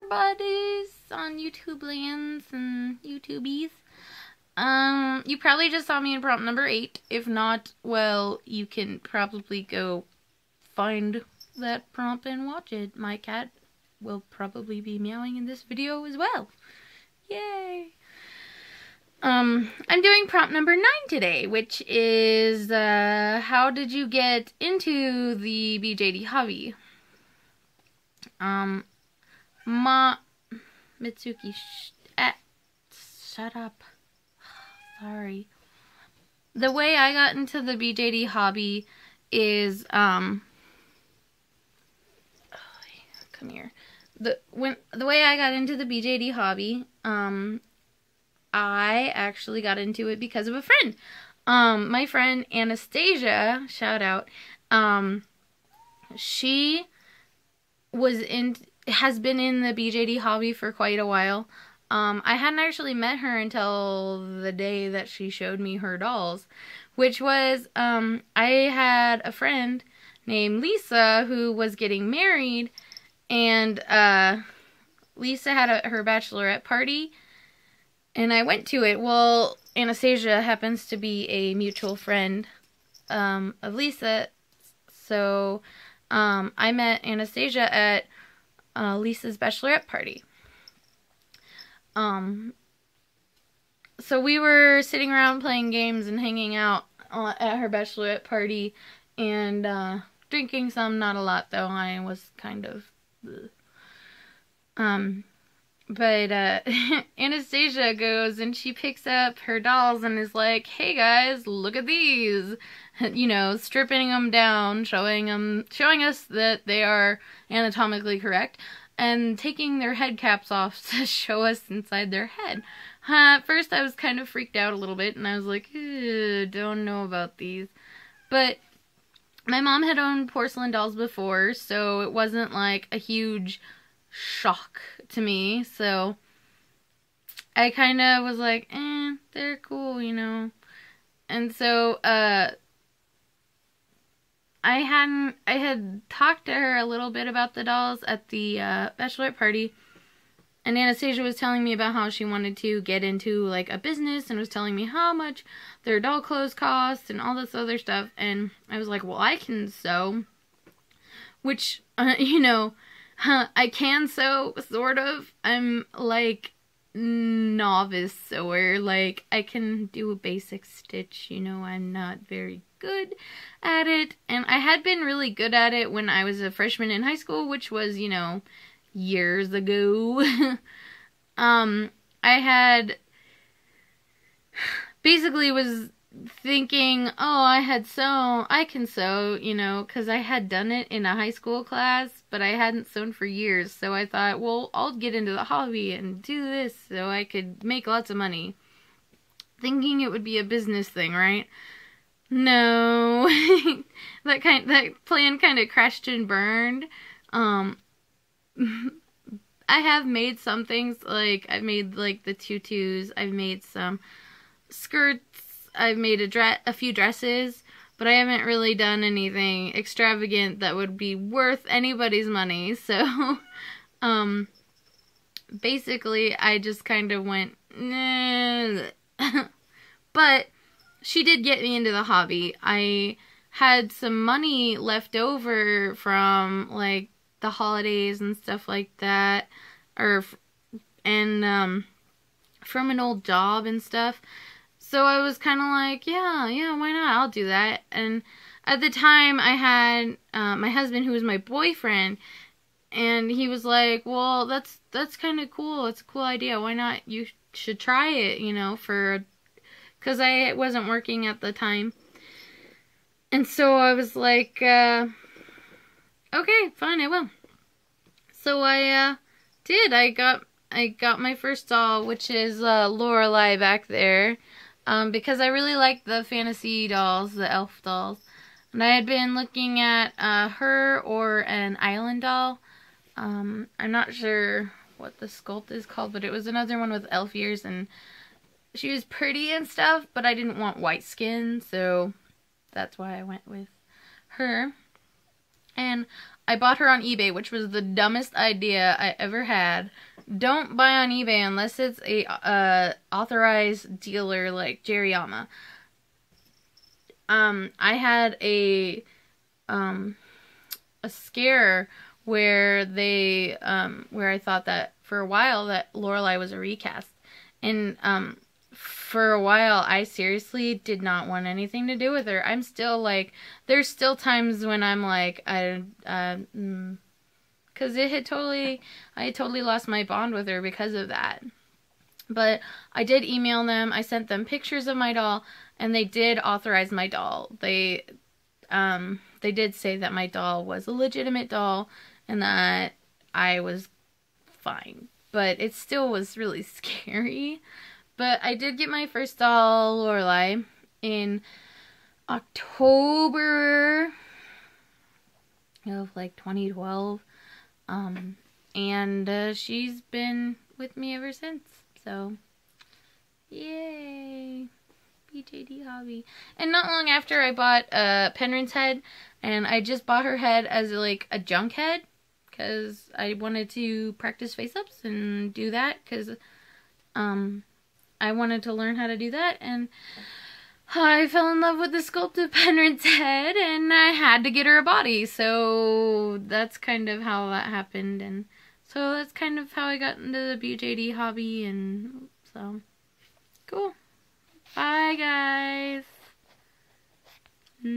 buddies on YouTube lands and YouTubies. You probably just saw me in prompt number 8. If not, well, you can probably go find that prompt and watch it. My cat will probably be meowing in this video as well. Yay! I'm doing prompt number 9 today, which is, how did you get into the BJD hobby? Mitsuki, shut up. Sorry. The way I got into the BJD hobby is, come here. The way I got into the BJD hobby, I actually got into it because of a friend. My friend Anastasia, shout out, she has been in the BJD hobby for quite a while. I hadn't actually met her until the day that she showed me her dolls, which was, I had a friend named Lisa who was getting married, and Lisa had her bachelorette party, and I went to it. Well, Anastasia happens to be a mutual friend of Lisa, so I met Anastasia at Lisa's bachelorette party. So we were sitting around playing games and hanging out at her bachelorette party and drinking some, not a lot though. I was kind of but Anastasia goes and she picks up her dolls and is like, "Hey guys, look at these." You know, stripping them down, showing us that they are anatomically correct, and taking their head caps off to show us inside their head. At first I was kind of freaked out a little bit, and I was like, don't know about these. But my mom had owned porcelain dolls before, so it wasn't like a huge shock to me. So I kind of was like, they're cool, you know. And so I had talked to her a little bit about the dolls at the bachelorette party, and Anastasia was telling me about how she wanted to get into like a business and was telling me how much their doll clothes cost and all this other stuff, and I was like, well, I can sew, which, you know, I can sew, sort of. I'm like novice sewer, like I can do a basic stitch, you know. I'm not very good at it, and I had been really good at it when I was a freshman in high school, which was, you know, years ago. I had basically was thinking, oh, I can sew, you know, because I had done it in a high school class, but I hadn't sewn for years, so I thought, well, I'll get into the hobby and do this so I could make lots of money, thinking it would be a business thing, right? No. that plan kind of crashed and burned. I have made some things, like I've made like the tutus, I've made some skirts, I've made a few dresses, but I haven't really done anything extravagant that would be worth anybody's money. So basically I just kind of went, nah. But she did get me into the hobby. I had some money left over from like the holidays and stuff like that, and from an old job and stuff. So I was kind of like, yeah, why not? I'll do that. And at the time I had my husband, who was my boyfriend, and he was like, well, that's kind of cool. It's a cool idea. Why not? You should try it, you know, because I wasn't working at the time. And so I was like, okay, fine, I will. So I did. I got my first doll, which is Lorelei back there, because I really liked the fantasy dolls, the elf dolls. And I had been looking at her or an island doll. I'm not sure what the sculpt is called, but it was another one with elf ears, and she was pretty and stuff, but I didn't want white skin, so that's why I went with her. And I bought her on eBay, which was the dumbest idea I ever had. Don't buy on eBay unless it's a authorized dealer like Jerryama. I had a scare where where I thought that for a while that Lorelai was a recast, and for a while I seriously did not want anything to do with her. I'm still like, there's still times when I'm like, because I had totally lost my bond with her because of that. But I did email them. I sent them pictures of my doll, and they did authorize my doll. They did say that my doll was a legitimate doll and that I was fine. But it still was really scary. But I did get my first doll, Lorelai, in October of like 2012. And she's been with me ever since. So, yay. BJD hobby. And not long after, I bought Penryn's head, and I just bought her head as like a junk head because I wanted to practice face-ups and do that because I wanted to learn how to do that, and I fell in love with the sculpt of Penryn's head, and I had to get her a body, so that's kind of how that happened, and so that's kind of how I got into the BJD hobby, and so, cool. Bye, guys.